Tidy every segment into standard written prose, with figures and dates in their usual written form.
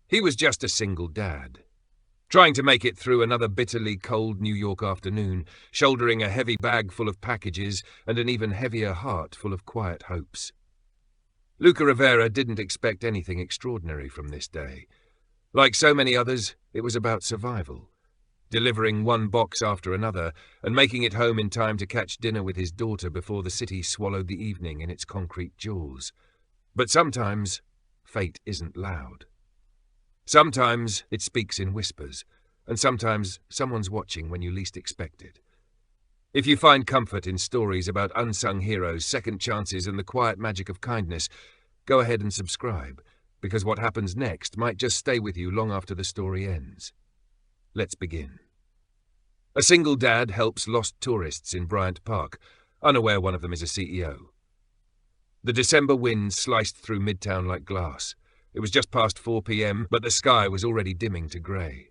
He was just a single dad, trying to make it through another bitterly cold New York afternoon, shouldering a heavy bag full of packages and an even heavier heart full of quiet hopes. Luca Rivera didn't expect anything extraordinary from this day. Like so many others, it was about survival, delivering one box after another and making it home in time to catch dinner with his daughter before the city swallowed the evening in its concrete jaws. But sometimes, fate isn't loud. Sometimes it speaks in whispers, and sometimes someone's watching when you least expect it. If you find comfort in stories about unsung heroes, second chances, and the quiet magic of kindness, go ahead and subscribe, because what happens next might just stay with you long after the story ends. Let's begin. A single dad helps lost tourists in Bryant Park, unaware one of them is a CEO. The December wind sliced through Midtown like glass. It was just past 4 p.m., but the sky was already dimming to grey.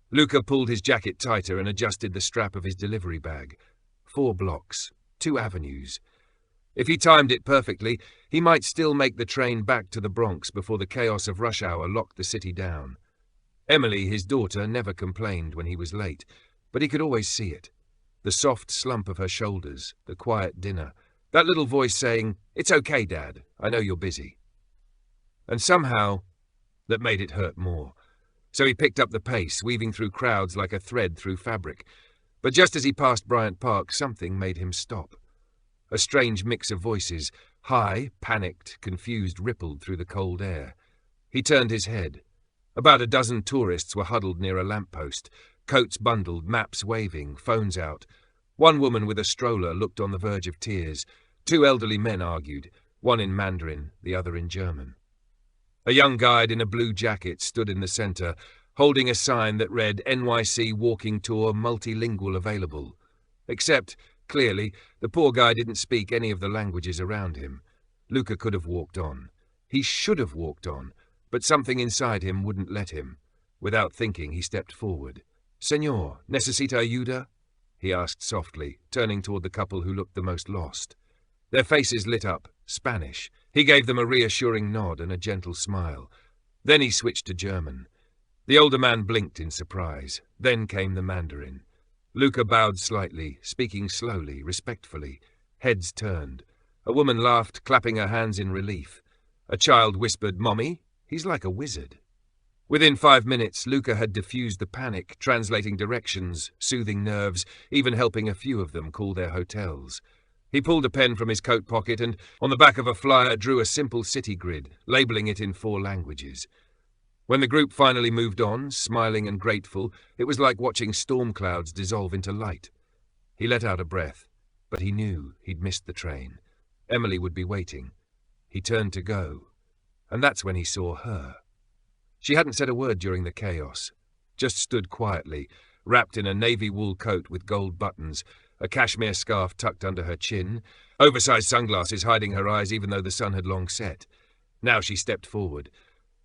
Luca pulled his jacket tighter and adjusted the strap of his delivery bag. 4 blocks, 2 avenues. If he timed it perfectly, he might still make the train back to the Bronx before the chaos of rush hour locked the city down. Emily, his daughter, never complained when he was late, but he could always see it. The soft slump of her shoulders, the quiet dinner, that little voice saying, "It's okay, Dad, I know you're busy." And somehow, that made it hurt more. So he picked up the pace, weaving through crowds like a thread through fabric. But just as he passed Bryant Park, something made him stop. A strange mix of voices, high, panicked, confused, rippled through the cold air. He turned his head. About a dozen tourists were huddled near a lamppost, coats bundled, maps waving, phones out. One woman with a stroller looked on the verge of tears. 2 elderly men argued, one in Mandarin, the other in German. A young guide in a blue jacket stood in the center, holding a sign that read NYC Walking Tour Multilingual Available. Except, clearly, the poor guy didn't speak any of the languages around him. Luca could have walked on. He should have walked on, but something inside him wouldn't let him. Without thinking, he stepped forward. "Señor, necesita ayuda?" he asked softly, turning toward the couple who looked the most lost. Their faces lit up, Spanish. He gave them a reassuring nod and a gentle smile. Then he switched to German. The older man blinked in surprise. Then came the Mandarin. Luca bowed slightly, speaking slowly, respectfully. Heads turned. A woman laughed, clapping her hands in relief. A child whispered, "Mommy, he's like a wizard." Within 5 minutes, Luca had diffused the panic, translating directions, soothing nerves, even helping a few of them call their hotels. He pulled a pen from his coat pocket and, on the back of a flyer, drew a simple city grid, labeling it in 4 languages. When the group finally moved on, smiling and grateful, it was like watching storm clouds dissolve into light. He let out a breath, but he knew he'd missed the train. Emily would be waiting. He turned to go, and that's when he saw her. She hadn't said a word during the chaos, just stood quietly, wrapped in a navy wool coat with gold buttons, a cashmere scarf tucked under her chin, oversized sunglasses hiding her eyes even though the sun had long set. Now she stepped forward.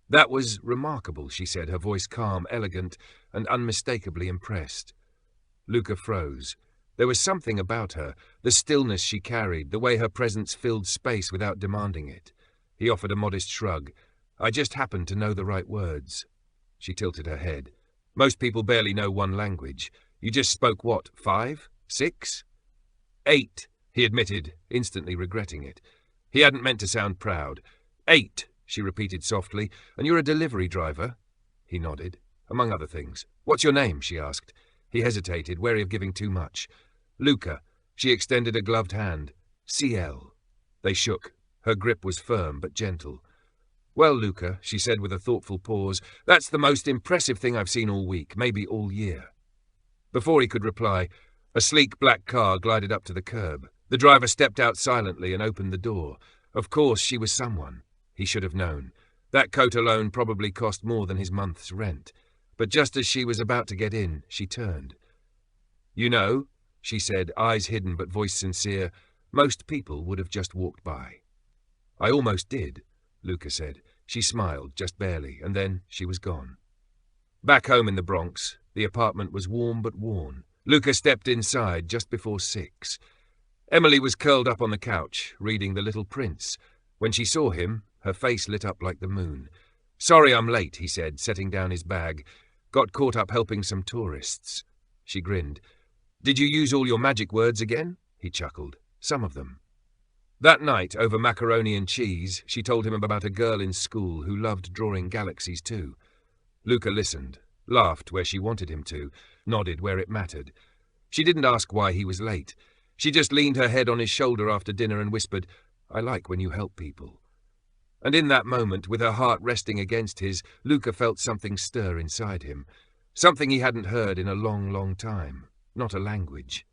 "That was remarkable," she said, her voice calm, elegant, and unmistakably impressed. Luca froze. There was something about her, the stillness she carried, the way her presence filled space without demanding it. He offered a modest shrug. "I just happened to know the right words." She tilted her head. "Most people barely know 1 language. You just spoke what, 5? 6? 8, he admitted, instantly regretting it. He hadn't meant to sound proud. 8, she repeated softly. "And you're a delivery driver?" He nodded. "Among other things." "What's your name?" she asked. He hesitated, wary of giving too much. "Luca." She extended a gloved hand. "CL." They shook. Her grip was firm but gentle. "Well, Luca," she said with a thoughtful pause, "that's the most impressive thing I've seen all week, maybe all year." Before he could reply, a sleek black car glided up to the curb. The driver stepped out silently and opened the door. Of course, she was someone. He should have known. That coat alone probably cost more than his month's rent. But just as she was about to get in, she turned. "You know," she said, eyes hidden but voice sincere, "most people would have just walked by." "I almost did," Luca said. She smiled, just barely, and then she was gone. Back home in the Bronx, the apartment was warm but worn. Luca stepped inside just before 6. Emily was curled up on the couch, reading The Little Prince. When she saw him, her face lit up like the moon. "Sorry I'm late," he said, setting down his bag. "Got caught up helping some tourists." She grinned. "Did you use all your magic words again?" He chuckled. "Some of them." That night, over macaroni and cheese, she told him about a girl in school who loved drawing galaxies too. Luca listened, laughed where she wanted him to, nodded where it mattered. She didn't ask why he was late. She just leaned her head on his shoulder after dinner and whispered, "I like when you help people." And in that moment, with her heart resting against his, Luca felt something stir inside him. Something he hadn't heard in a long, long time. Not a language.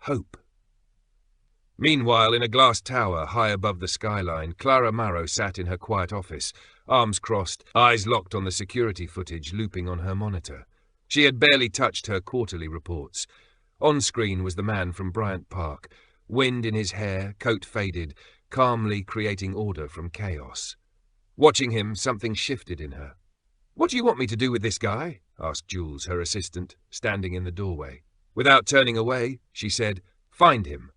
Hope. Meanwhile, in a glass tower high above the skyline, Clara Marrow sat in her quiet office, arms crossed, eyes locked on the security footage looping on her monitor. She had barely touched her quarterly reports. On screen was the man from Bryant Park, wind in his hair, coat faded, calmly creating order from chaos. Watching him, something shifted in her. "What do you want me to do with this guy?" asked Jules, her assistant, standing in the doorway. Without turning away, she said, "Find him."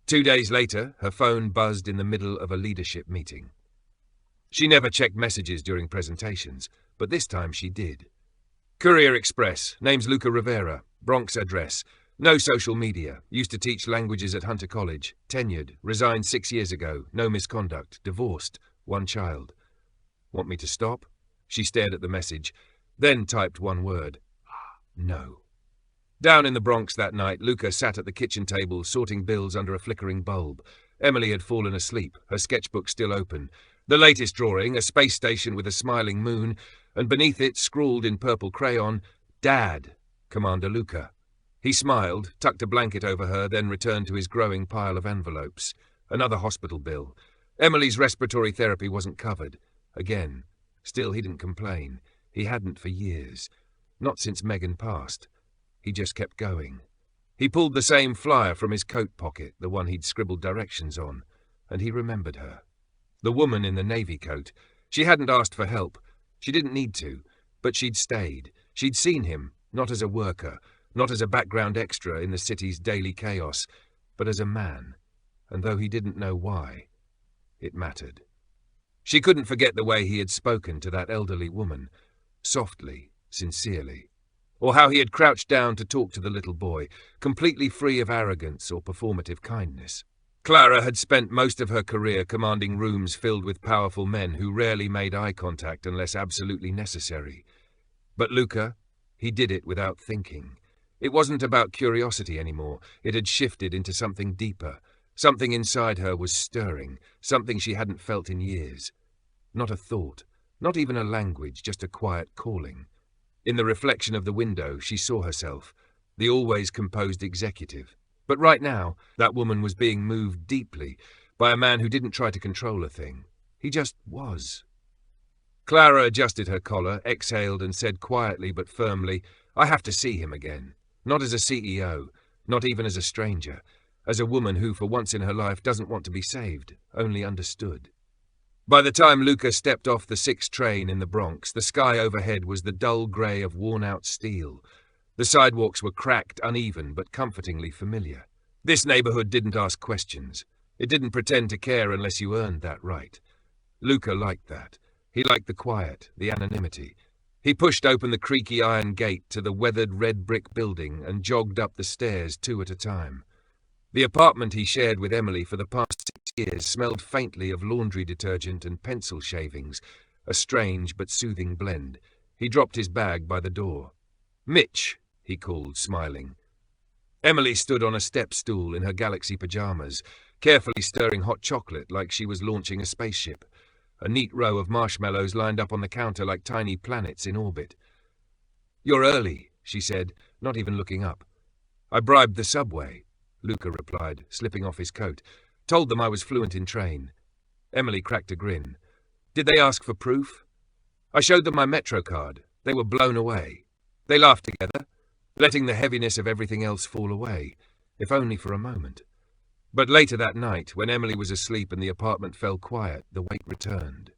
2 days later, her phone buzzed in the middle of a leadership meeting. She never checked messages during presentations, but this time she did. "Courier Express, name's Luca Rivera, Bronx address. No social media, used to teach languages at Hunter College, tenured, resigned 6 years ago, no misconduct, divorced, 1 child. Want me to stop?" She stared at the message, then typed 1 word. No. Down in the Bronx that night, Luca sat at the kitchen table, sorting bills under a flickering bulb. Emily had fallen asleep, her sketchbook still open. The latest drawing, a space station with a smiling moon, and beneath it, scrawled in purple crayon, "Dad, Commander Luca." He smiled, tucked a blanket over her, then returned to his growing pile of envelopes. Another hospital bill. Emily's respiratory therapy wasn't covered. Again. Still, he didn't complain. He hadn't for years. Not since Megan passed. He just kept going. He pulled the same flyer from his coat pocket, the one he'd scribbled directions on, and he remembered her. The woman in the navy coat. She hadn't asked for help. She didn't need to, but she'd stayed. She'd seen him, not as a worker, not as a background extra in the city's daily chaos, but as a man, and though he didn't know why, it mattered. She couldn't forget the way he had spoken to that elderly woman, softly, sincerely, or how he had crouched down to talk to the little boy, completely free of arrogance or performative kindness. Clara had spent most of her career commanding rooms filled with powerful men who rarely made eye contact unless absolutely necessary. But Luca, he did it without thinking. It wasn't about curiosity anymore. It had shifted into something deeper. Something inside her was stirring, something she hadn't felt in years. Not a thought, not even a language, just a quiet calling. In the reflection of the window, she saw herself, the always composed executive. But right now, that woman was being moved deeply by a man who didn't try to control a thing. He just was. Clara adjusted her collar, exhaled, and said quietly but firmly, "I have to see him again. Not as a CEO, not even as a stranger, as a woman who, for once in her life, doesn't want to be saved, only understood." By the time Luca stepped off the 6 train in the Bronx, the sky overhead was the dull grey of worn-out steel. The sidewalks were cracked, uneven, but comfortingly familiar. This neighborhood didn't ask questions. It didn't pretend to care unless you earned that right. Luca liked that. He liked the quiet, the anonymity. He pushed open the creaky iron gate to the weathered red brick building and jogged up the stairs 2 at a time. The apartment he shared with Emily for the past 6 years smelled faintly of laundry detergent and pencil shavings, a strange but soothing blend. He dropped his bag by the door. "Mitch," he called, smiling. Emily stood on a step stool in her galaxy pajamas, carefully stirring hot chocolate like she was launching a spaceship. A neat row of marshmallows lined up on the counter like tiny planets in orbit. "You're early," she said, not even looking up. "I bribed the subway," Luca replied, slipping off his coat. "Told them I was fluent in train." Emily cracked a grin. "Did they ask for proof?" "I showed them my Metro card. They were blown away." They laughed together, letting the heaviness of everything else fall away, if only for a moment. But later that night, when Emily was asleep and the apartment fell quiet, the weight returned.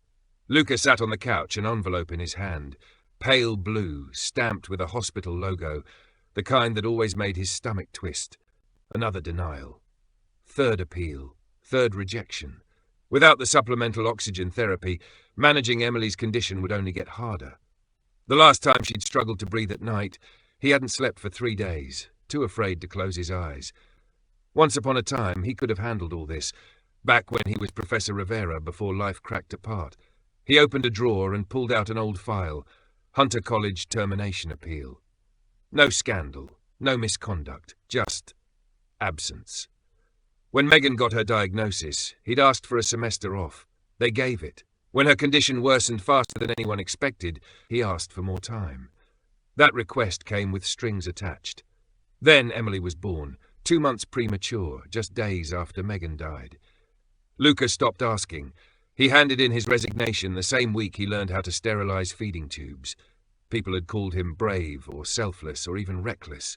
Luca sat on the couch, an envelope in his hand, pale blue, stamped with a hospital logo, the kind that always made his stomach twist. Another denial. 3rd appeal. 3rd rejection. Without the supplemental oxygen therapy, managing Emily's condition would only get harder. The last time she'd struggled to breathe at night, he hadn't slept for 3 days, too afraid to close his eyes. Once upon a time, he could have handled all this, back when he was Professor Rivera before life cracked apart. He opened a drawer and pulled out an old file, Hunter College termination appeal. No scandal, no misconduct, just absence. When Megan got her diagnosis, he'd asked for a semester off. They gave it. When her condition worsened faster than anyone expected, he asked for more time. That request came with strings attached. Then Emily was born, 2 months premature, just days after Megan died. Luca stopped asking. He handed in his resignation the same week he learned how to sterilize feeding tubes. People had called him brave or selfless or even reckless.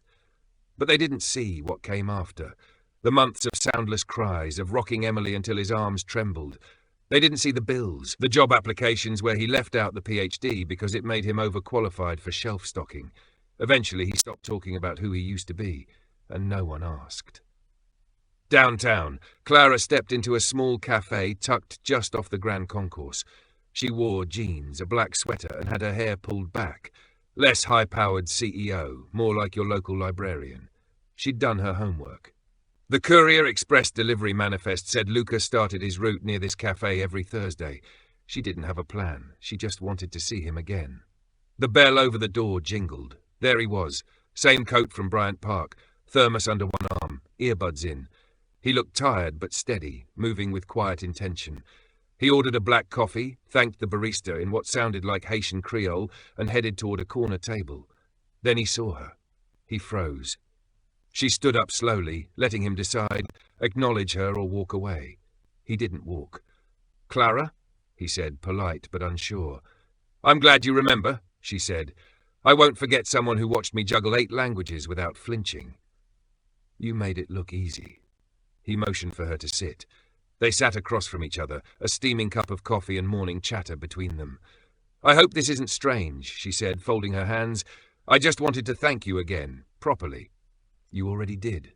But they didn't see what came after. The months of soundless cries, of rocking Emily until his arms trembled. They didn't see the bills, the job applications where he left out the PhD because it made him overqualified for shelf stocking. Eventually he stopped talking about who he used to be, and no one asked. Downtown, Clara stepped into a small cafe tucked just off the Grand Concourse. She wore jeans, a black sweater, and had her hair pulled back. Less high-powered CEO, more like your local librarian. She'd done her homework. The Courier Express delivery manifest said Luca started his route near this cafe every Thursday. She didn't have a plan. She just wanted to see him again. The bell over the door jingled. There he was, same coat from Bryant Park, thermos under one arm, earbuds in. He looked tired but steady, moving with quiet intention. He ordered a black coffee, thanked the barista in what sounded like Haitian Creole, and headed toward a corner table. Then he saw her. He froze. She stood up slowly, letting him decide, acknowledge her or walk away. He didn't walk. "Clara?" he said, polite but unsure. "I'm glad you remember," she said. "I won't forget someone who watched me juggle 8 languages without flinching." "You made it look easy." He motioned for her to sit. They sat across from each other, a steaming cup of coffee and morning chatter between them. "I hope this isn't strange," she said, folding her hands. "I just wanted to thank you again, properly." "You already did."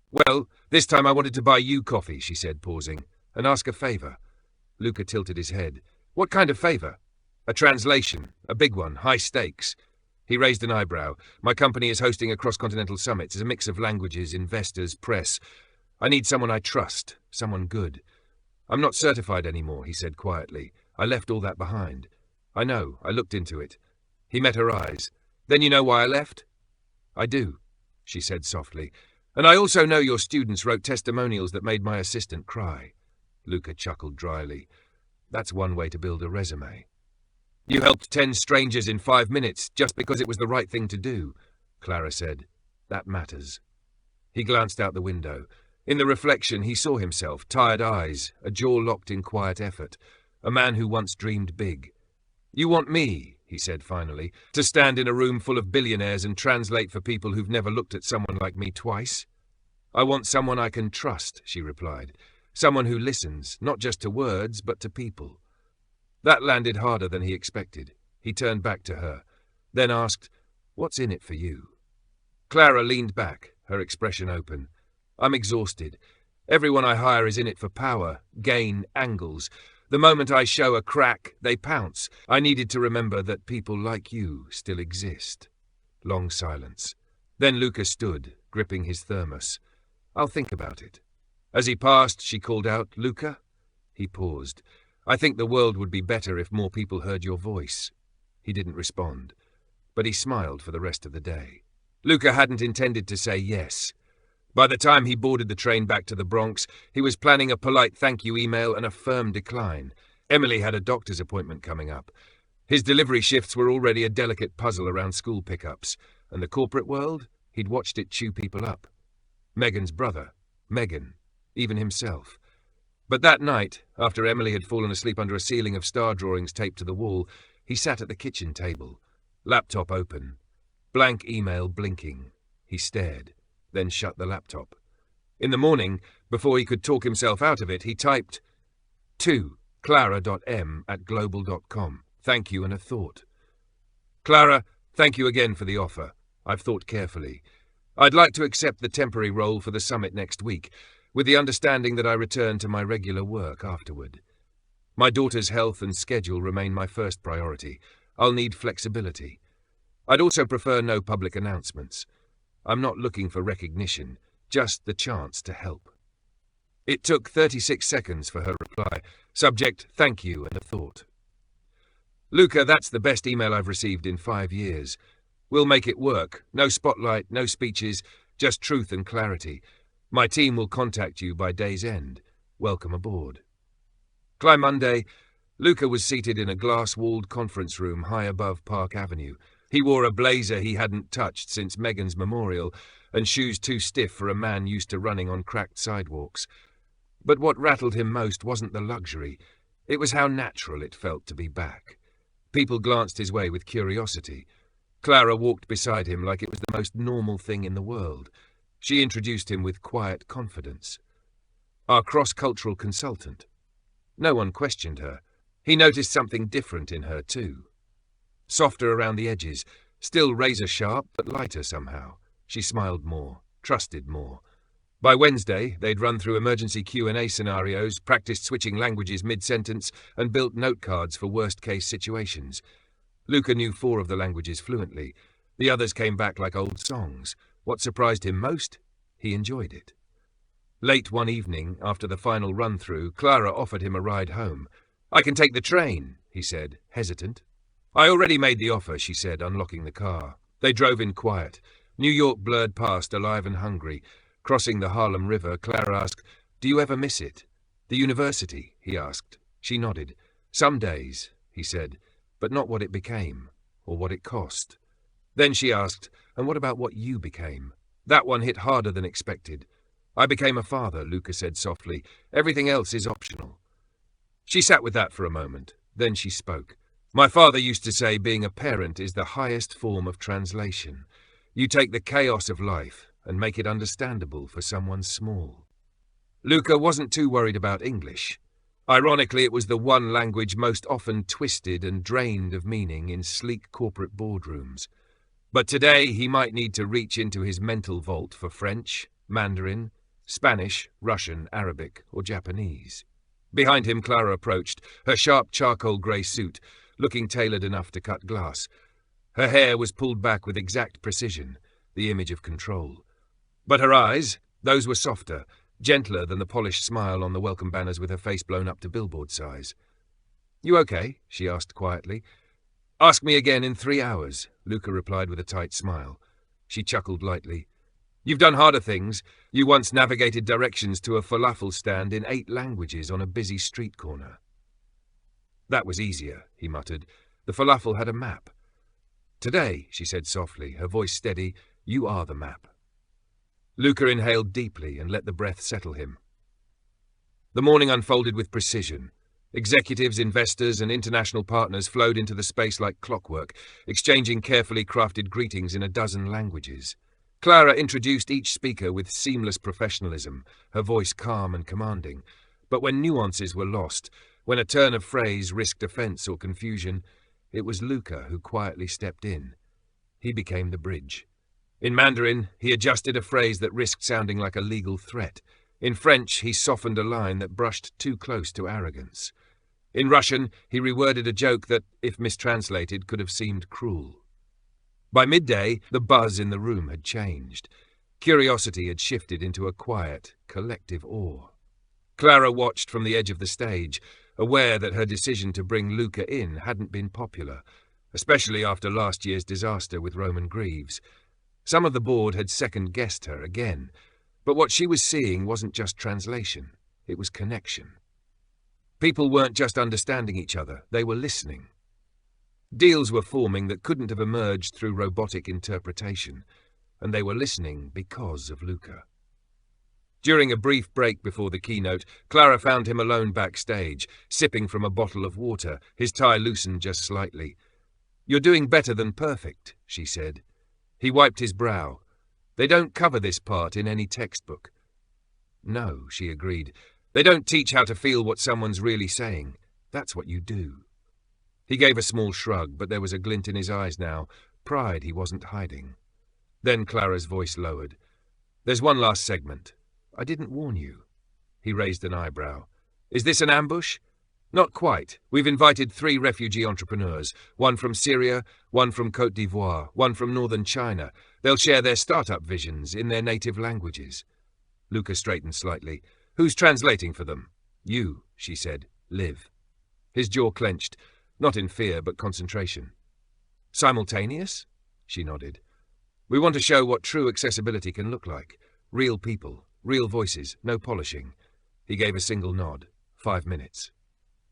"Well, this time I wanted to buy you coffee," she said, pausing, "and ask a favor." Luca tilted his head. "What kind of favor?" "A translation, a big one, high stakes." He raised an eyebrow. "My company is hosting a cross-continental summit. It's a mix of languages, investors, press. I need someone I trust, someone good. I'm not certified anymore," he said quietly. "I left all that behind." "I know, I looked into it." He met her eyes. "Then you know why I left?" "I do," she said softly. "And I also know your students wrote testimonials that made my assistant cry." Luca chuckled dryly. "That's one way to build a resume." "You helped 10 strangers in 5 minutes just because it was the right thing to do," Clara said. "That matters." He glanced out the window. In the reflection, he saw himself, tired eyes, a jaw locked in quiet effort, a man who once dreamed big. "You want me," he said finally, "to stand in a room full of billionaires and translate for people who've never looked at someone like me twice?" "I want someone I can trust," she replied. "Someone who listens, not just to words, but to people." That landed harder than he expected. He turned back to her, then asked, "What's in it for you?" Clara leaned back, her expression open. "I'm exhausted. Everyone I hire is in it for power, gain, angles. The moment I show a crack, they pounce. I needed to remember that people like you still exist." Long silence. Then Luca stood, gripping his thermos. "I'll think about it." As he passed, she called out, "Luca?" He paused. "I think the world would be better if more people heard your voice." He didn't respond, but he smiled for the rest of the day. Luca hadn't intended to say yes. By the time he boarded the train back to the Bronx, he was planning a polite thank you email and a firm decline. Emily had a doctor's appointment coming up. His delivery shifts were already a delicate puzzle around school pickups, and the corporate world, he'd watched it chew people up. Megan's brother, Megan, even himself. But that night, after Emily had fallen asleep under a ceiling of star drawings taped to the wall, he sat at the kitchen table, laptop open, blank email blinking. He stared, then shut the laptop. In the morning, before he could talk himself out of it, he typed, "To clara.m@global.com. Thank you and a thought. Clara, thank you again for the offer. I've thought carefully. I'd like to accept the temporary role for the summit next week. with the understanding that I return to my regular work afterward. My daughter's health and schedule remain my first priority. I'll need flexibility. I'd also prefer no public announcements. I'm not looking for recognition, just the chance to help. It took 36 seconds for her reply. Subject, thank you, and a thought. Luca, that's the best email I've received in 5 years. We'll make it work. No spotlight, no speeches, just truth and clarity. My team will contact you by day's end. Welcome aboard. Monday, Luca was seated in a glass-walled conference room high above Park Avenue. He wore a blazer he hadn't touched since Megan's memorial, and shoes too stiff for a man used to running on cracked sidewalks. But what rattled him most wasn't the luxury. It was how natural it felt to be back. People glanced his way with curiosity. Clara walked beside him like it was the most normal thing in the world. She introduced him with quiet confidence. Our cross-cultural consultant. No one questioned her. He noticed something different in her, too. Softer around the edges, still razor-sharp, but lighter somehow. She smiled more, trusted more. By Wednesday, they'd run through emergency Q&A scenarios, practiced switching languages mid-sentence, and built note cards for worst-case situations. Luca knew 4 of the languages fluently. The others came back like old songs. What surprised him most? He enjoyed it. Late one evening, after the final run-through, Clara offered him a ride home. "I can take the train," he said, hesitant. "I already made the offer," she said, unlocking the car. They drove in quiet. New York blurred past, alive and hungry. Crossing the Harlem River, Clara asked, "Do you ever miss it?" "The university?" he asked. She nodded. "Some days," he said, "but not what it became, or what it cost." Then she asked, "And what about what you became?" That one hit harder than expected. "I became a father," Luca said softly. "Everything else is optional." She sat with that for a moment. Then she spoke. "My father used to say being a parent is the highest form of translation. You take the chaos of life and make it understandable for someone small." Luca wasn't too worried about English. Ironically, it was the one language most often twisted and drained of meaning in sleek corporate boardrooms. But today he might need to reach into his mental vault for French, Mandarin, Spanish, Russian, Arabic, or Japanese. Behind him, Clara approached, her sharp charcoal grey suit, looking tailored enough to cut glass. Her hair was pulled back with exact precision, the image of control. But her eyes, those were softer, gentler than the polished smile on the welcome banners with her face blown up to billboard size. "You okay?" she asked quietly. "Ask me again in 3 hours," Luca replied with a tight smile. She chuckled lightly. "You've done harder things. You once navigated directions to a falafel stand in 8 languages on a busy street corner." "That was easier," he muttered. "The falafel had a map." "Today," she said softly, her voice steady, "you are the map." Luca inhaled deeply and let the breath settle him. The morning unfolded with precision. Executives, investors, and international partners flowed into the space like clockwork, exchanging carefully crafted greetings in a dozen languages. Clara introduced each speaker with seamless professionalism, her voice calm and commanding. But when nuances were lost, when a turn of phrase risked offense or confusion, it was Luca who quietly stepped in. He became the bridge. In Mandarin, he adjusted a phrase that risked sounding like a legal threat. In French, he softened a line that brushed too close to arrogance. In Russian, he reworded a joke that, if mistranslated, could have seemed cruel. By midday, the buzz in the room had changed. Curiosity had shifted into a quiet, collective awe. Clara watched from the edge of the stage, aware that her decision to bring Luca in hadn't been popular, especially after last year's disaster with Roman Greaves. Some of the board had second-guessed her again, but what she was seeing wasn't just translation, it was connection. People weren't just understanding each other, they were listening. Deals were forming that couldn't have emerged through robotic interpretation, and they were listening because of Luca. During a brief break before the keynote, Clara found him alone backstage, sipping from a bottle of water, his tie loosened just slightly. "You're doing better than perfect," she said. He wiped his brow. "They don't cover this part in any textbook." "No," she agreed. "They don't teach how to feel what someone's really saying. That's what you do." He gave a small shrug, but there was a glint in his eyes now, pride he wasn't hiding. Then Clara's voice lowered. "There's one last segment. I didn't warn you. He raised an eyebrow. Is this an ambush? Not quite. We've invited 3 refugee entrepreneurs, one from Syria, one from Côte d'Ivoire, one from northern China. They'll share their startup visions in their native languages. Luca straightened slightly. Who's translating for them? You, she said. Liv. His jaw clenched, not in fear but concentration. Simultaneous? She nodded. We want to show what true accessibility can look like. Real people, real voices, no polishing. He gave a single nod. 5 minutes.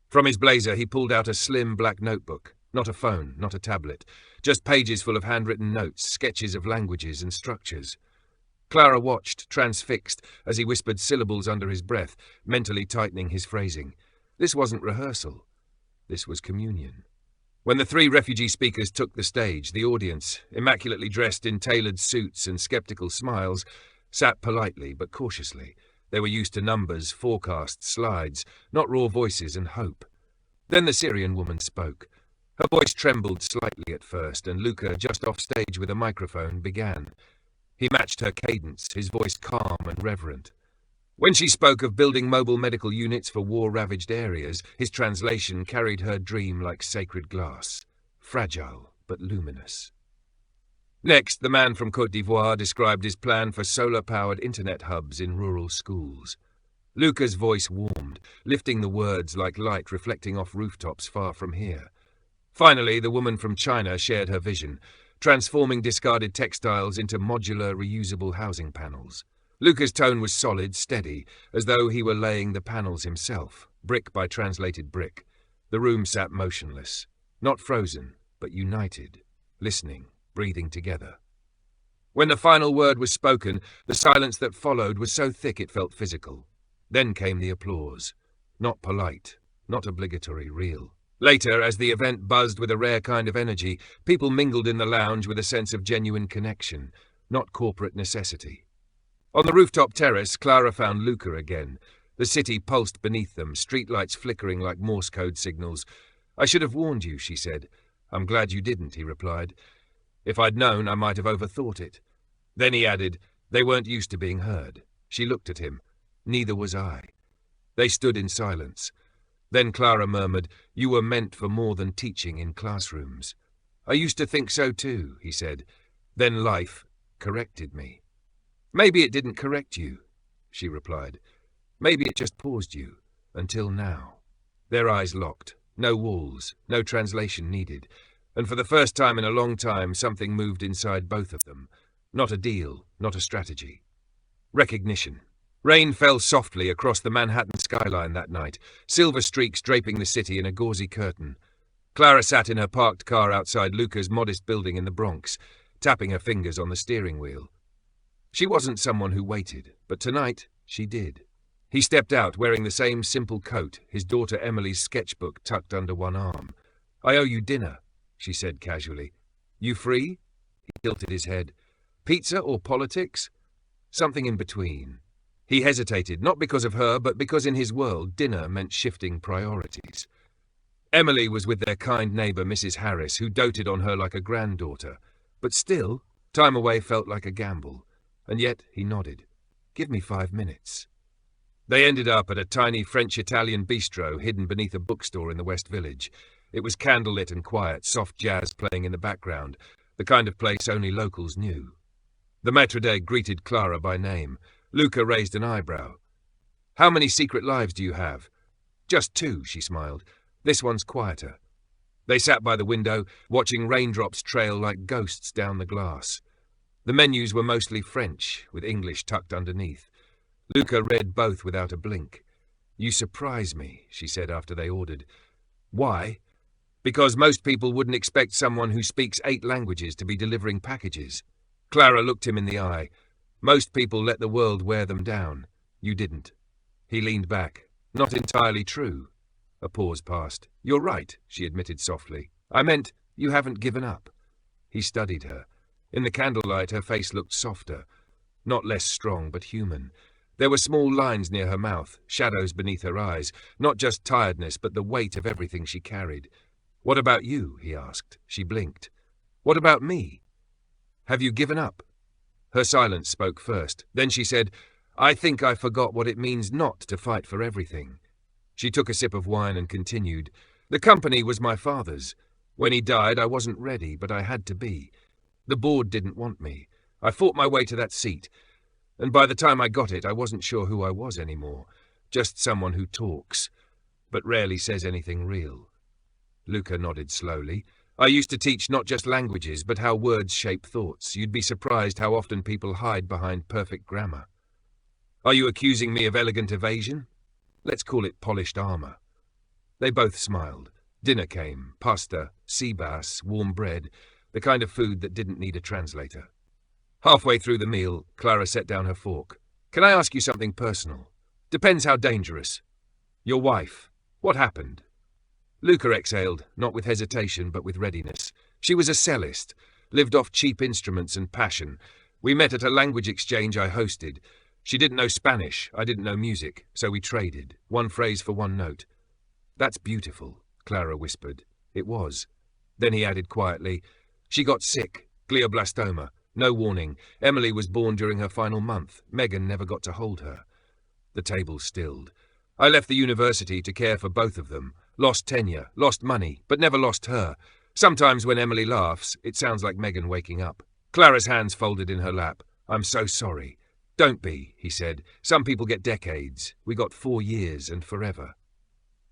From his blazer he pulled out a slim black notebook. Not a phone, not a tablet. Just pages full of handwritten notes, sketches of languages and structures. Clara watched, transfixed, as he whispered syllables under his breath, mentally tightening his phrasing. This wasn't rehearsal. This was communion. When the 3 refugee speakers took the stage, the audience, immaculately dressed in tailored suits and skeptical smiles, sat politely but cautiously. They were used to numbers, forecasts, slides, not raw voices and hope. Then the Syrian woman spoke. Her voice trembled slightly at first, and Luca, just off stage with a microphone, began. He matched her cadence, his voice calm and reverent. When she spoke of building mobile medical units for war-ravaged areas, his translation carried her dream like sacred glass, fragile but luminous. Next, the man from Côte d'Ivoire described his plan for solar-powered internet hubs in rural schools. Luca's voice warmed, lifting the words like light reflecting off rooftops far from here. Finally, the woman from China shared her vision, transforming discarded textiles into modular, reusable housing panels. Luca's tone was solid, steady, as though he were laying the panels himself, brick by translated brick. The room sat motionless, not frozen, but united, listening, breathing together. When the final word was spoken, the silence that followed was so thick it felt physical. Then came the applause. Not polite, not obligatory, real. Later, as the event buzzed with a rare kind of energy, people mingled in the lounge with a sense of genuine connection, not corporate necessity. On the rooftop terrace, Clara found Luca again. The city pulsed beneath them, streetlights flickering like Morse code signals. I should have warned you, she said. I'm glad you didn't, he replied. If I'd known, I might have overthought it. Then he added, they weren't used to being heard. She looked at him. Neither was I. They stood in silence. Then Clara murmured, you were meant for more than teaching in classrooms. I used to think so too, he said. Then life corrected me. Maybe it didn't correct you, she replied. Maybe it just paused you, until now. Their eyes locked. No walls, no translation needed. And for the first time in a long time, something moved inside both of them. Not a deal, not a strategy. Recognition. Rain fell softly across the Manhattan skyline that night, silver streaks draping the city in a gauzy curtain. Clara sat in her parked car outside Luca's modest building in the Bronx, tapping her fingers on the steering wheel. She wasn't someone who waited, but tonight she did. He stepped out wearing the same simple coat, his daughter Emily's sketchbook tucked under one arm. I owe you dinner, she said casually. You free? He tilted his head. Pizza or politics? Something in between. He hesitated, not because of her, but because in his world dinner meant shifting priorities. Emily was with their kind neighbour Mrs. Harris, who doted on her like a granddaughter. But still, time away felt like a gamble. And yet he nodded. Give me 5 minutes. They ended up at a tiny French-Italian bistro hidden beneath a bookstore in the West Village. It was candlelit and quiet, soft jazz playing in the background, the kind of place only locals knew. The maître d' greeted Clara by name. Luca raised an eyebrow. How many secret lives do you have? Just 2, she smiled. This one's quieter. They sat by the window, watching raindrops trail like ghosts down the glass. The menus were mostly French, with English tucked underneath. Luca read both without a blink. You surprise me, she said after they ordered. Why? Because most people wouldn't expect someone who speaks 8 languages to be delivering packages. Clara looked him in the eye. Most people let the world wear them down. You didn't. He leaned back. Not entirely true. A pause passed. You're right, she admitted softly. I meant you haven't given up. He studied her. In the candlelight, her face looked softer. Not less strong, but human. There were small lines near her mouth, shadows beneath her eyes. Not just tiredness, but the weight of everything she carried. What about you? He asked. She blinked. What about me? Have you given up? Her silence spoke first. Then she said, I think I forgot what it means not to fight for everything. She took a sip of wine and continued. The company was my father's. When he died, I wasn't ready, but I had to be. The board didn't want me. I fought my way to that seat, and by the time I got it, I wasn't sure who I was anymore. Just someone who talks, but rarely says anything real. Luca nodded slowly. I used to teach not just languages, but how words shape thoughts. You'd be surprised how often people hide behind perfect grammar. Are you accusing me of elegant evasion? Let's call it polished armor. They both smiled. Dinner came, pasta, sea bass, warm bread, the kind of food that didn't need a translator. Halfway through the meal, Clara set down her fork. Can I ask you something personal? Depends how dangerous. Your wife. What happened? Luca exhaled, not with hesitation, but with readiness. She was a cellist, lived off cheap instruments and passion. We met at a language exchange I hosted. She didn't know Spanish, I didn't know music, so we traded, one phrase for one note. That's beautiful, Clara whispered. It was. Then he added quietly, she got sick, glioblastoma. No warning. Emily was born during her final month. Megan never got to hold her. The table stilled. I left the university to care for both of them. Lost tenure, lost money, but never lost her. Sometimes when Emily laughs, it sounds like Megan waking up. Clara's hands folded in her lap. I'm so sorry. Don't be, he said. Some people get decades. We got 4 years and forever.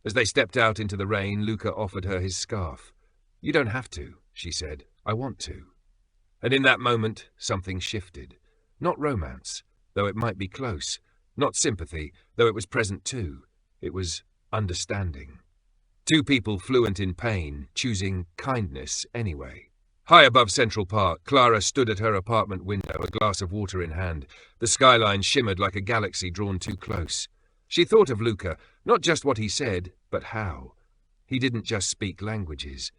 As they stepped out into the rain, Luca offered her his scarf. You don't have to, she said. I want to. And in that moment, something shifted. Not romance, though it might be close. Not sympathy, though it was present too. It was understanding. Two people fluent in pain, choosing kindness anyway. High above Central Park, Clara stood at her apartment window, a glass of water in hand. The skyline shimmered like a galaxy drawn too close. She thought of Luca, not just what he said, but how. He didn't just speak languages.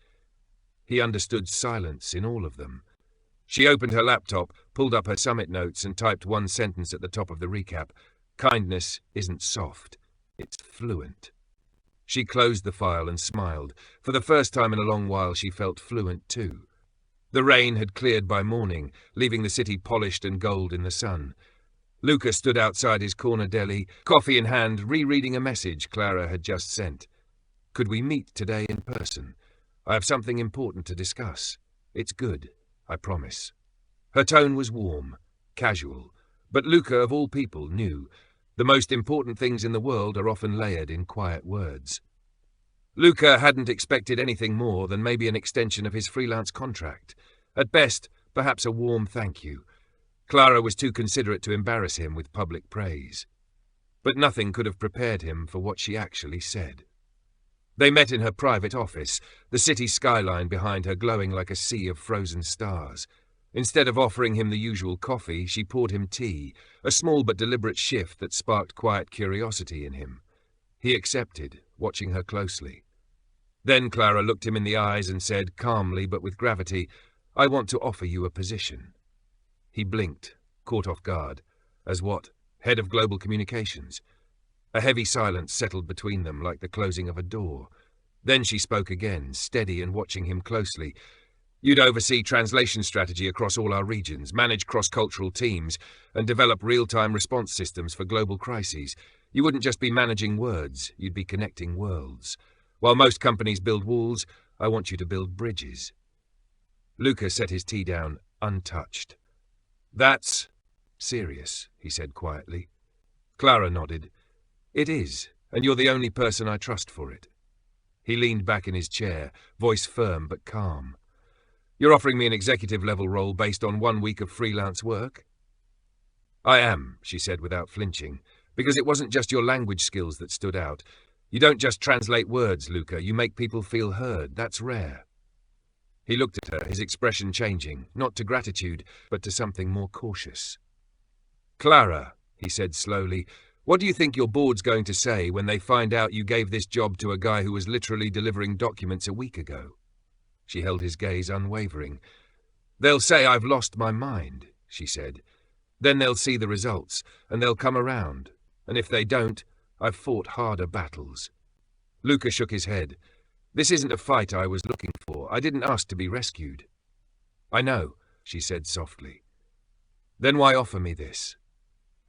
He understood silence in all of them. She opened her laptop, pulled up her summit notes, and typed one sentence at the top of the recap. Kindness isn't soft, it's fluent. She closed the file and smiled. For the first time in a long while, she felt fluent too. The rain had cleared by morning, leaving the city polished and gold in the sun. Luca stood outside his corner deli, coffee in hand, rereading a message Clara had just sent. Could we meet today in person? I have something important to discuss. It's good, I promise. Her tone was warm, casual, but Luca, of all people, knew. The most important things in the world are often layered in quiet words. Luca hadn't expected anything more than maybe an extension of his freelance contract. At best, perhaps a warm thank you. Clara was too considerate to embarrass him with public praise. But nothing could have prepared him for what she actually said. They met in her private office, the city skyline behind her glowing like a sea of frozen stars. Instead of offering him the usual coffee, she poured him tea, a small but deliberate shift that sparked quiet curiosity in him. He accepted, watching her closely. Then Clara looked him in the eyes and said, calmly but with gravity, I want to offer you a position. He blinked, caught off guard. As what? Head of Global Communications? A heavy silence settled between them like the closing of a door. Then she spoke again, steady and watching him closely. You'd oversee translation strategy across all our regions, manage cross-cultural teams, and develop real-time response systems for global crises. You wouldn't just be managing words, you'd be connecting worlds. While most companies build walls, I want you to build bridges. Luca set his tea down, untouched. That's serious, he said quietly. Clara nodded. It is, and you're the only person I trust for it. He leaned back in his chair, voice firm but calm. You're offering me an executive-level role based on 1 week of freelance work? I am, she said without flinching, because it wasn't just your language skills that stood out. You don't just translate words, Luca. You make people feel heard. That's rare. He looked at her, his expression changing, not to gratitude, but to something more cautious. Clara, he said slowly, what do you think your board's going to say when they find out you gave this job to a guy who was literally delivering documents a week ago? She held his gaze unwavering. They'll say I've lost my mind, she said. Then they'll see the results, and they'll come around. And if they don't, I've fought harder battles. Luca shook his head. This isn't a fight I was looking for. I didn't ask to be rescued. I know, she said softly. Then why offer me this?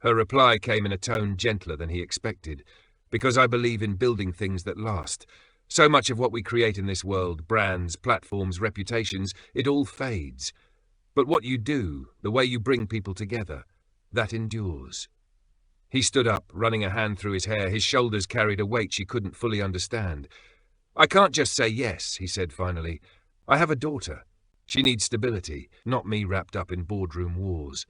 Her reply came in a tone gentler than he expected. Because I believe in building things that last. So much of what we create in this world, brands, platforms, reputations, it all fades. But what you do, the way you bring people together, that endures. He stood up, running a hand through his hair. His shoulders carried a weight she couldn't fully understand. I can't just say yes, he said finally. I have a daughter. She needs stability, not me wrapped up in boardroom wars.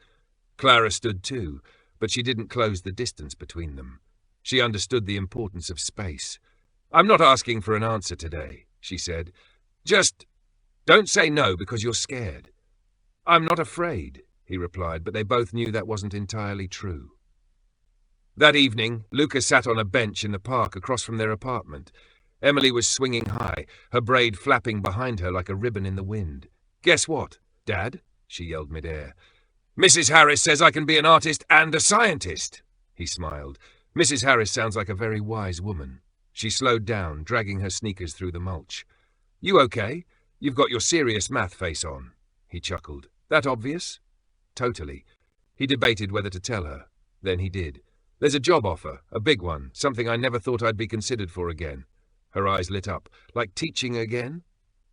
Clara stood too, but she didn't close the distance between them. She understood the importance of space. I'm not asking for an answer today, she said. Just don't say no because you're scared. I'm not afraid, he replied, but they both knew that wasn't entirely true. That evening, Luca sat on a bench in the park across from their apartment. Emily was swinging high, her braid flapping behind her like a ribbon in the wind. Guess what, Dad? She yelled midair. Mrs. Harris says I can be an artist and a scientist, he smiled. Mrs. Harris sounds like a very wise woman. She slowed down, dragging her sneakers through the mulch. You okay? You've got your serious math face on, he chuckled. That obvious? Totally. He debated whether to tell her. Then he did. There's a job offer, a big one, something I never thought I'd be considered for again. Her eyes lit up. Like teaching again?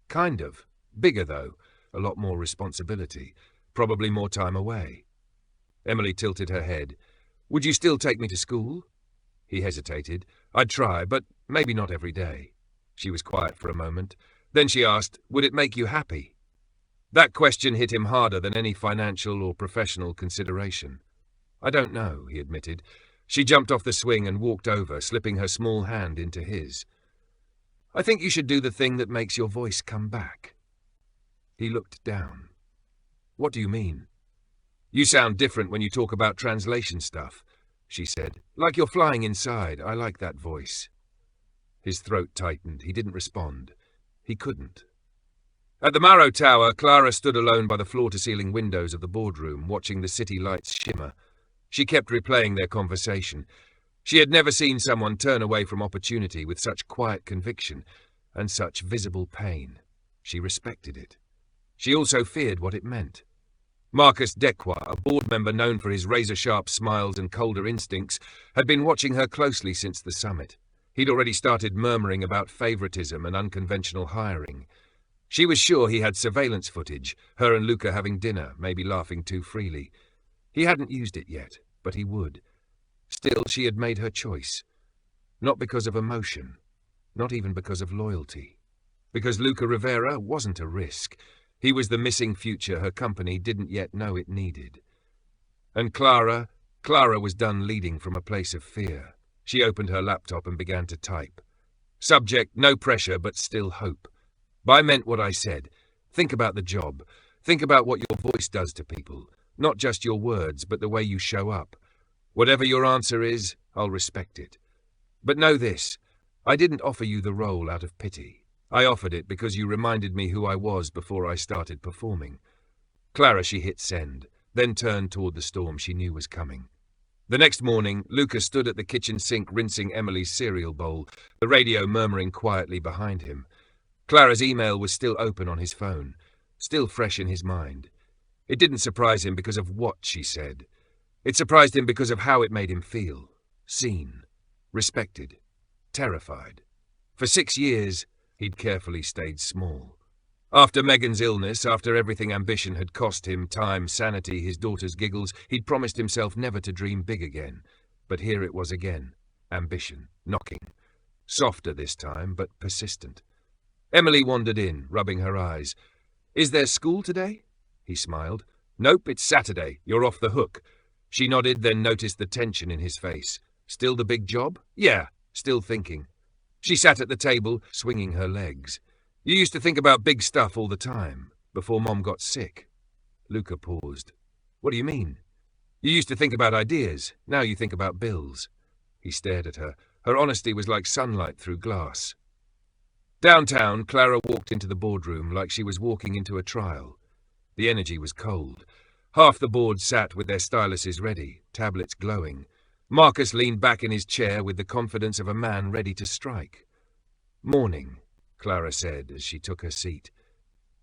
Kind of. Bigger, though. A lot more responsibility. Probably more time away. Emily tilted her head. Would you still take me to school? He hesitated. I'd try, but maybe not every day. She was quiet for a moment. Then she asked, would it make you happy? That question hit him harder than any financial or professional consideration. I don't know, he admitted. She jumped off the swing and walked over, slipping her small hand into his. I think you should do the thing that makes your voice come back. He looked down. What do you mean? You sound different when you talk about translation stuff, she said. Like you're flying inside. I like that voice. His throat tightened. He didn't respond. He couldn't. At the Marrow Tower, Clara stood alone by the floor-to-ceiling windows of the boardroom, watching the city lights shimmer. She kept replaying their conversation. She had never seen someone turn away from opportunity with such quiet conviction and such visible pain. She respected it. She also feared what it meant. Marcus Dequa, a board member known for his razor-sharp smiles and colder instincts, had been watching her closely since the summit. He'd already started murmuring about favoritism and unconventional hiring. She was sure he had surveillance footage, her and Luca having dinner, maybe laughing too freely. He hadn't used it yet, but he would. Still, she had made her choice. Not because of emotion, not even because of loyalty. Because Luca Rivera wasn't a risk. He was the missing future her company didn't yet know it needed. And Clara was done leading from a place of fear. She opened her laptop and began to type. Subject, no pressure, but still hope. I meant what I said. Think about the job. Think about what your voice does to people. Not just your words, but the way you show up. Whatever your answer is, I'll respect it. But know this, I didn't offer you the role out of pity. I offered it because you reminded me who I was before I started performing. Clara, she hit send, then turned toward the storm she knew was coming. The next morning, Lucas stood at the kitchen sink rinsing Emily's cereal bowl, the radio murmuring quietly behind him. Clara's email was still open on his phone, still fresh in his mind. It didn't surprise him because of what she said. It surprised him because of how it made him feel. Seen, respected, terrified. For 6 years, he'd carefully stayed small. After Megan's illness, after everything ambition had cost him, time, sanity, his daughter's giggles, he'd promised himself never to dream big again. But here it was again. Ambition, knocking. Softer this time, but persistent. Emily wandered in, rubbing her eyes. Is there school today? He smiled. Nope, it's Saturday. You're off the hook. She nodded, then noticed the tension in his face. Still the big job? Yeah, still thinking. She sat at the table, swinging her legs. You used to think about big stuff all the time, before Mom got sick. Luca paused. What do you mean? You used to think about ideas. Now you think about bills. He stared at her. Her honesty was like sunlight through glass. Downtown, Clara walked into the boardroom like she was walking into a trial. The energy was cold. Half the board sat with their styluses ready, tablets glowing. Marcus leaned back in his chair with the confidence of a man ready to strike. Morning, Clara said as she took her seat.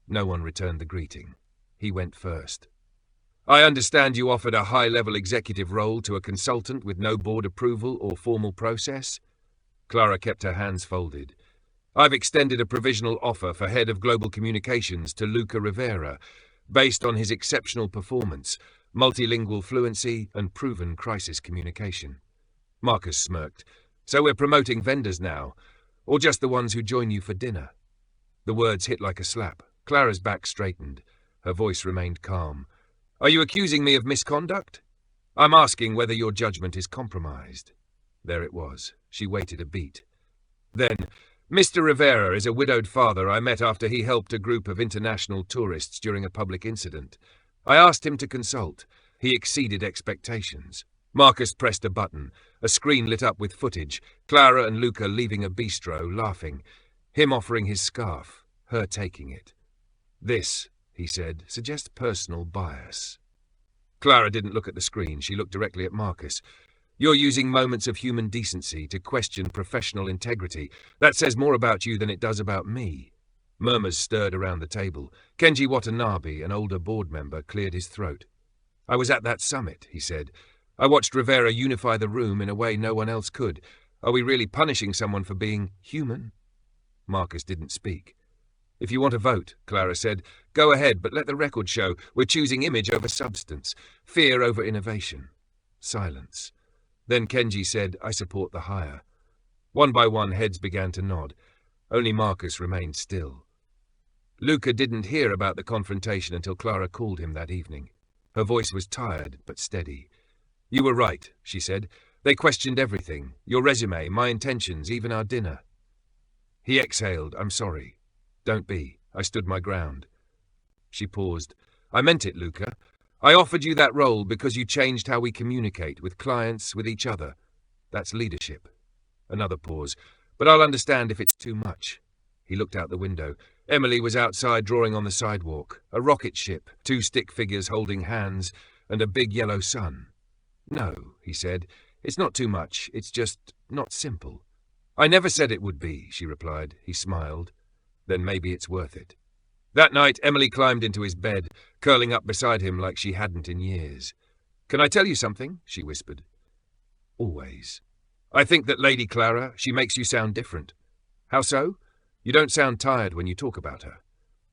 No one returned the greeting. He went first. I understand you offered a high-level executive role to a consultant with no board approval or formal process. Clara kept her hands folded. I've extended a provisional offer for head of global communications to Luca Rivera, based on his exceptional performance, multilingual fluency, and proven crisis communication. Marcus smirked. So we're promoting vendors now, or just the ones who join you for dinner? The words hit like a slap. Clara's back straightened. Her voice remained calm. Are you accusing me of misconduct? I'm asking whether your judgment is compromised. There it was. She waited a beat. Then, Mr. Rivera is a widowed father I met after he helped a group of international tourists during a public incident. I asked him to consult. He exceeded expectations. Marcus pressed a button. A screen lit up with footage. Clara and Luca leaving a bistro, laughing. Him offering his scarf. Her taking it. This, he said, suggests personal bias. Clara didn't look at the screen. She looked directly at Marcus. You're using moments of human decency to question professional integrity. That says more about you than it does about me. Murmurs stirred around the table. Kenji Watanabe, an older board member, cleared his throat. I was at that summit, he said. I watched Rivera unify the room in a way no one else could. Are we really punishing someone for being human? Marcus didn't speak. If you want to vote, Clara said, go ahead, but let the record show we're choosing image over substance, fear over innovation. Silence. Then Kenji said, I support the hire. One by one, heads began to nod. Only Marcus remained still. Luca didn't hear about the confrontation until Clara called him that evening. Her voice was tired, but steady. You were right, she said. They questioned everything. Your resume, my intentions, even our dinner. He exhaled. I'm sorry. Don't be. I stood my ground. She paused. I meant it, Luca. I offered you that role because you changed how we communicate with clients, with each other. That's leadership. Another pause. But I'll understand if it's too much. He looked out the window. Emily was outside drawing on the sidewalk. A rocket ship, 2 stick figures holding hands, and a big yellow sun. No, he said. It's not too much. It's just not simple. I never said it would be, she replied. He smiled. Then maybe it's worth it. That night, Emily climbed into his bed, curling up beside him like she hadn't in years. Can I tell you something? She whispered. Always. I think that Lady Clara, she makes you sound different. How so? You don't sound tired when you talk about her.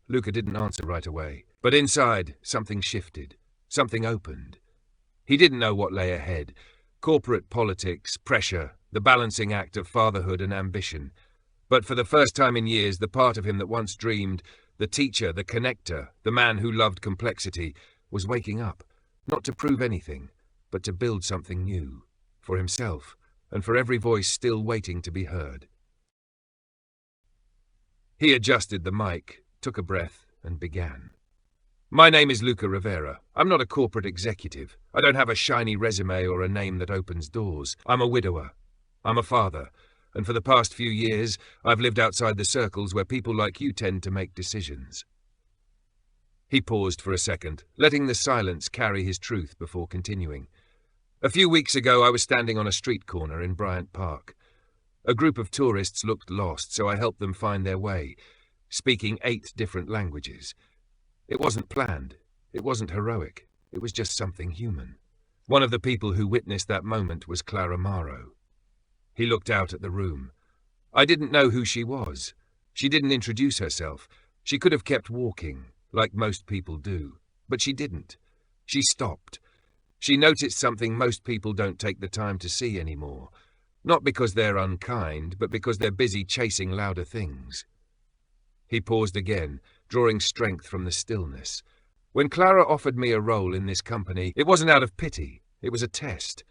Luca didn't answer right away, but inside, something shifted. Something opened. He didn't know what lay ahead. Corporate politics, pressure, the balancing act of fatherhood and ambition. But for the first time in years, the part of him that once dreamed, the teacher, the connector, the man who loved complexity, was waking up, not to prove anything, but to build something new, for himself, and for every voice still waiting to be heard. He adjusted the mic, took a breath, and began. My name is Luca Rivera. I'm not a corporate executive. I don't have a shiny resume or a name that opens doors. I'm a widower. I'm a father. And for the past few years, I've lived outside the circles where people like you tend to make decisions. He paused for a second, letting the silence carry his truth before continuing. A few weeks ago, I was standing on a street corner in Bryant Park. A group of tourists looked lost, so I helped them find their way, speaking 8 different languages. It wasn't planned. It wasn't heroic. It was just something human. One of the people who witnessed that moment was Clara Morrow. He looked out at the room. I didn't know who she was. She didn't introduce herself. She could have kept walking, like most people do. But she didn't. She stopped. She noticed something most people don't take the time to see anymore. Not because they're unkind, but because they're busy chasing louder things. He paused again, drawing strength from the stillness. When Clara offered me a role in this company, it wasn't out of pity. It was a test.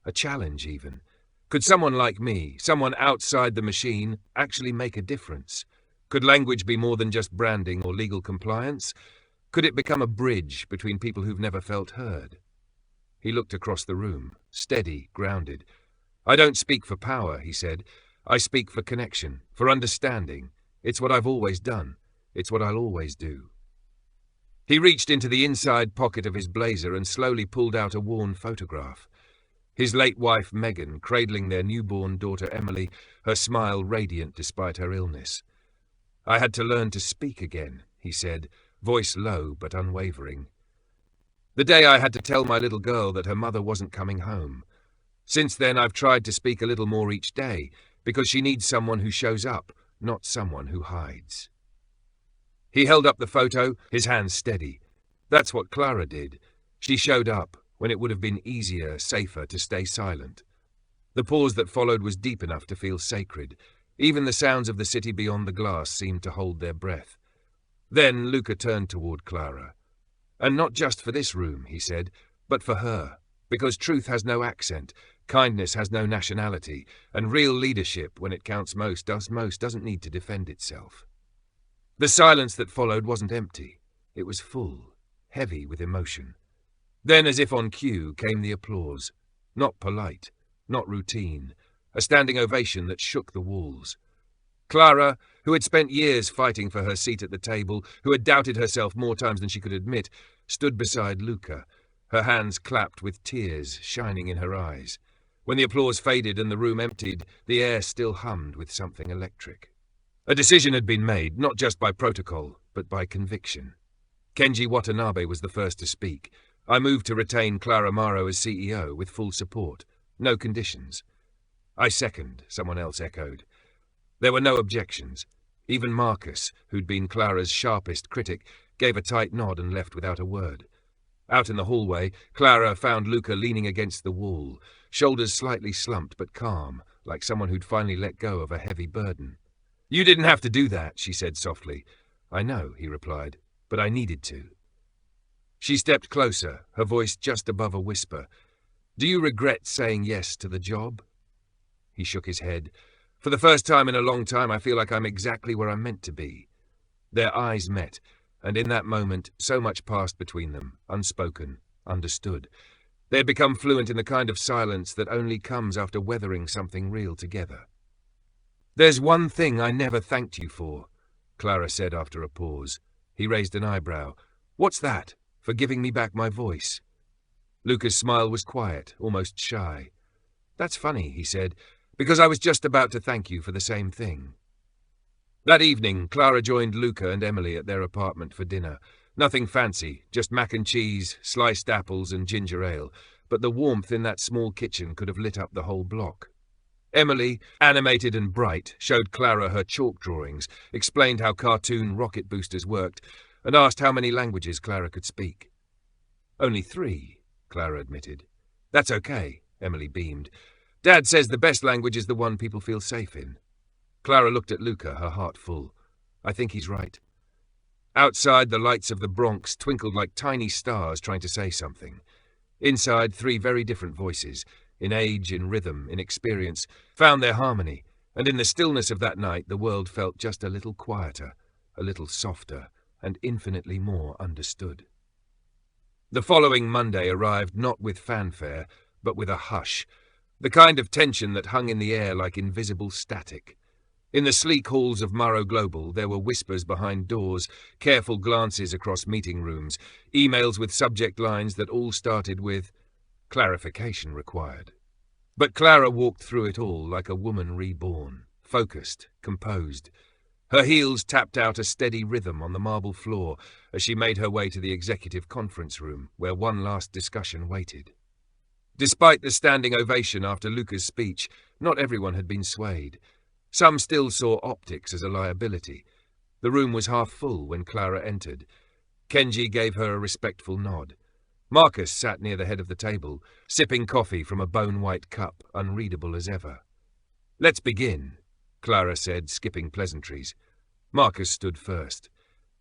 A challenge, even. Could someone like me, someone outside the machine, actually make a difference? Could language be more than just branding or legal compliance? Could it become a bridge between people who've never felt heard? He looked across the room, steady, grounded. I don't speak for power, he said. I speak for connection, for understanding. It's what I've always done. It's what I'll always do. He reached into the inside pocket of his blazer and slowly pulled out a worn photograph. His late wife, Megan, cradling their newborn daughter, Emily, her smile radiant despite her illness. I had to learn to speak again, he said, voice low but unwavering. The day I had to tell my little girl that her mother wasn't coming home. Since then, I've tried to speak a little more each day, because she needs someone who shows up, not someone who hides. He held up the photo, his hands steady. That's what Clara did. She showed up when it would have been easier, safer to stay silent. The pause that followed was deep enough to feel sacred. Even the sounds of the city beyond the glass seemed to hold their breath. Then Luca turned toward Clara. "And not just for this room," he said, "but for her. Because truth has no accent, kindness has no nationality, and real leadership, when it counts most, doesn't need to defend itself." The silence that followed wasn't empty. It was full, heavy with emotion. Then, as if on cue, came the applause. Not polite, not routine. A standing ovation that shook the walls. Clara, who had spent years fighting for her seat at the table, who had doubted herself more times than she could admit, stood beside Luca, her hands clapped with tears shining in her eyes. When the applause faded and the room emptied, the air still hummed with something electric. A decision had been made, not just by protocol, but by conviction. Kenji Watanabe was the first to speak. "I moved to retain Clara Morrow as CEO, with full support. No conditions." "I second," someone else echoed. There were no objections. Even Marcus, who'd been Clara's sharpest critic, gave a tight nod and left without a word. Out in the hallway, Clara found Luca leaning against the wall, shoulders slightly slumped but calm, like someone who'd finally let go of a heavy burden. "You didn't have to do that," she said softly. "I know," he replied, "but I needed to." She stepped closer, her voice just above a whisper. "Do you regret saying yes to the job?" He shook his head. "For the first time in a long time, I feel like I'm exactly where I'm meant to be." Their eyes met, and in that moment, so much passed between them, unspoken, understood. They had become fluent in the kind of silence that only comes after weathering something real together. "There's one thing I never thanked you for," Clara said after a pause. He raised an eyebrow. "What's that? For giving me back my voice?" Luca's smile was quiet, almost shy. "That's funny," he said, "because I was just about to thank you for the same thing." That evening, Clara joined Luca and Emily at their apartment for dinner. Nothing fancy, just mac and cheese, sliced apples and ginger ale, but the warmth in that small kitchen could have lit up the whole block. Emily, animated and bright, showed Clara her chalk drawings, explained how cartoon rocket boosters worked, and asked how many languages Clara could speak. "Only 3, Clara admitted. "That's okay," Emily beamed. "Dad says the best language is the one people feel safe in." Clara looked at Luca, her heart full. "I think he's right." Outside, the lights of the Bronx twinkled like tiny stars trying to say something. Inside, 3 very different voices, in age, in rhythm, in experience, found their harmony, and in the stillness of that night the world felt just a little quieter, a little softer, and infinitely more understood. The following Monday arrived not with fanfare, but with a hush, the kind of tension that hung in the air like invisible static. In the sleek halls of Morrow Global, there were whispers behind doors, careful glances across meeting rooms, emails with subject lines that all started with "clarification required." But Clara walked through it all like a woman reborn, focused, composed. Her heels tapped out a steady rhythm on the marble floor as she made her way to the executive conference room, where one last discussion waited. Despite the standing ovation after Luca's speech, not everyone had been swayed. Some still saw optics as a liability. The room was half full when Clara entered. Kenji gave her a respectful nod. Marcus sat near the head of the table, sipping coffee from a bone-white cup, unreadable as ever. "Let's begin," Clara said, skipping pleasantries. Marcus stood first.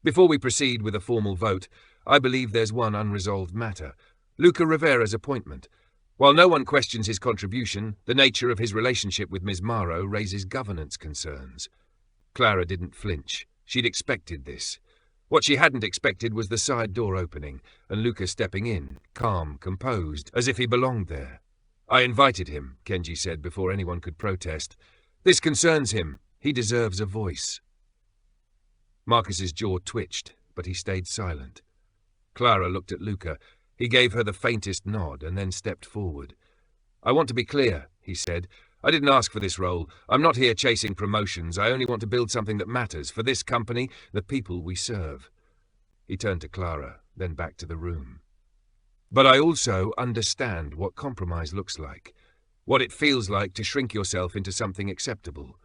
"Before we proceed with a formal vote, I believe there's one unresolved matter. Luca Rivera's appointment. While no one questions his contribution, the nature of his relationship with Ms. Morrow raises governance concerns." Clara didn't flinch. She'd expected this. What she hadn't expected was the side door opening, and Luca stepping in, calm, composed, as if he belonged there. "I invited him," Kenji said before anyone could protest. "This concerns him. He deserves a voice." Marcus's jaw twitched, but he stayed silent. Clara looked at Luca. He gave her the faintest nod and then stepped forward. "I want to be clear," he said. "I didn't ask for this role. I'm not here chasing promotions. I only want to build something that matters for this company, the people we serve." He turned to Clara, then back to the room. But I also understand what compromise looks like, what it feels like to shrink yourself into something acceptable.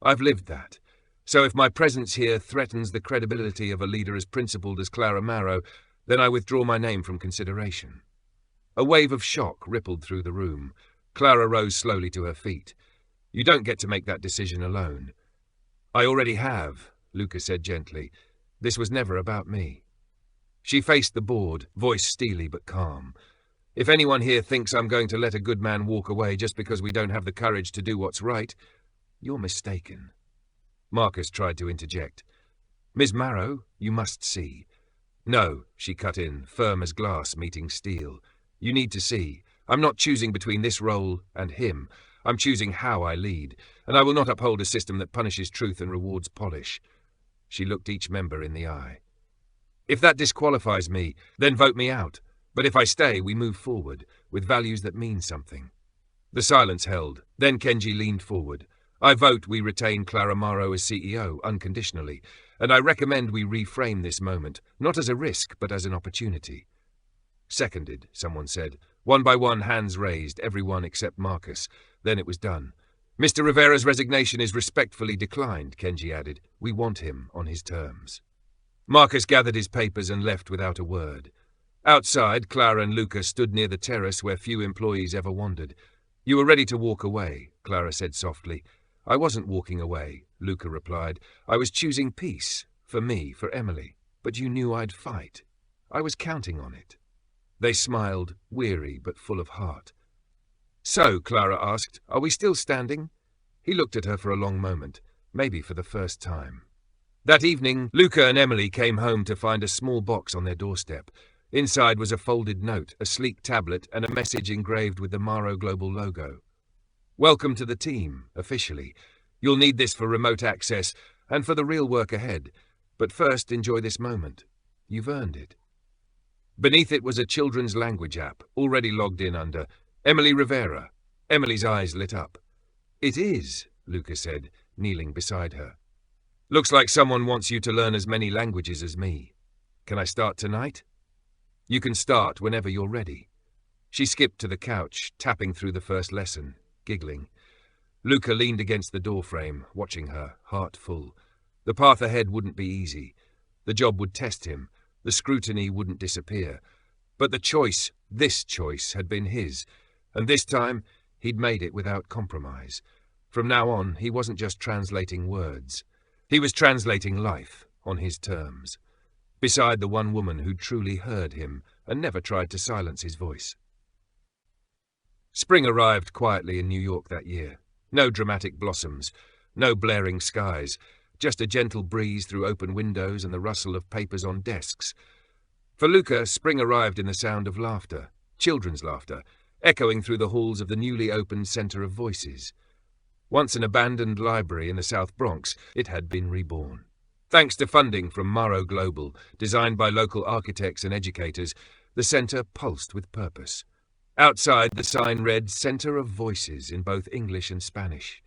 I've lived that. So if my presence here threatens the credibility of a leader as principled as Clara Marrow, then I withdraw my name from consideration. A wave of shock rippled through the room. Clara rose slowly to her feet. You don't get to make that decision alone. I already have, Luca said gently. This was never about me. She faced the board, voice steely but calm. If anyone here thinks I'm going to let a good man walk away just because we don't have the courage to do what's right, you're mistaken. Marcus tried to interject. Ms. Marrow, you must see. No, she cut in, firm as glass meeting steel. You need to see. I'm not choosing between this role and him. I'm choosing how I lead, and I will not uphold a system that punishes truth and rewards polish. She looked each member in the eye. If that disqualifies me, then vote me out. But if I stay, we move forward, with values that mean something. The silence held. Then Kenji leaned forward. I vote we retain Clara Marrow as CEO, unconditionally, and I recommend we reframe this moment, not as a risk, but as an opportunity. Seconded, someone said. One by one, hands raised, everyone except Marcus. Then it was done. Mr. Rivera's resignation is respectfully declined, Kenji added. We want him on his terms. Marcus gathered his papers and left without a word. Outside, Clara and Luca stood near the terrace where few employees ever wandered. You were ready to walk away, Clara said softly. I wasn't walking away, Luca replied. I was choosing peace, for me, for Emily. But you knew I'd fight. I was counting on it. They smiled, weary but full of heart. So, Clara asked, are we still standing? He looked at her for a long moment, maybe for the first time. That evening, Luca and Emily came home to find a small box on their doorstep. Inside was a folded note, a sleek tablet, and a message engraved with the Marrow Global logo. Welcome to the team, officially. You'll need this for remote access and for the real work ahead. But first, enjoy this moment. You've earned it. Beneath it was a children's language app, already logged in under Emily Rivera. Emily's eyes lit up. It is, Luca said, kneeling beside her. Looks like someone wants you to learn as many languages as me. Can I start tonight? You can start whenever you're ready. She skipped to the couch, tapping through the first lesson, giggling. Luca leaned against the doorframe, watching her, heart full. The path ahead wouldn't be easy. The job would test him. The scrutiny wouldn't disappear. But the choice, this choice, had been his. And this time, he'd made it without compromise. From now on, he wasn't just translating words. He was translating life on his terms, beside the one woman who truly heard him and never tried to silence his voice. Spring arrived quietly in New York that year. No dramatic blossoms, no blaring skies, just a gentle breeze through open windows and the rustle of papers on desks. For Luca, spring arrived in the sound of laughter, children's laughter, echoing through the halls of the newly opened Center of Voices. Once an abandoned library in the South Bronx, it had been reborn. Thanks to funding from Marrow Global, designed by local architects and educators, the center pulsed with purpose. Outside, the sign read Center of Voices in both English and Spanish.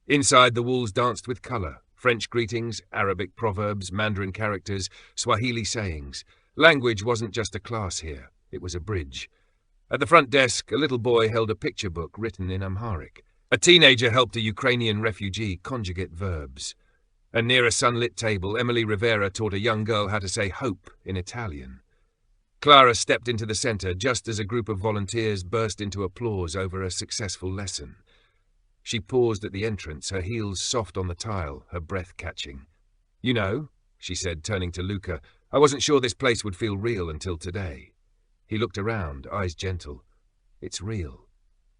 Inside, the walls danced with color, French greetings, Arabic proverbs, Mandarin characters, Swahili sayings. Language wasn't just a class here, it was a bridge. At the front desk, a little boy held a picture book written in Amharic. A teenager helped a Ukrainian refugee conjugate verbs. And near a sunlit table, Emily Rivera taught a young girl how to say hope in Italian. Clara stepped into the center just as a group of volunteers burst into applause over a successful lesson. She paused at the entrance, her heels soft on the tile, her breath catching. You know, she said, turning to Luca, I wasn't sure this place would feel real until today. He looked around, eyes gentle. It's real.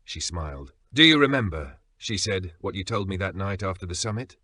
She smiled. Do you remember, she said, what you told me that night after the summit?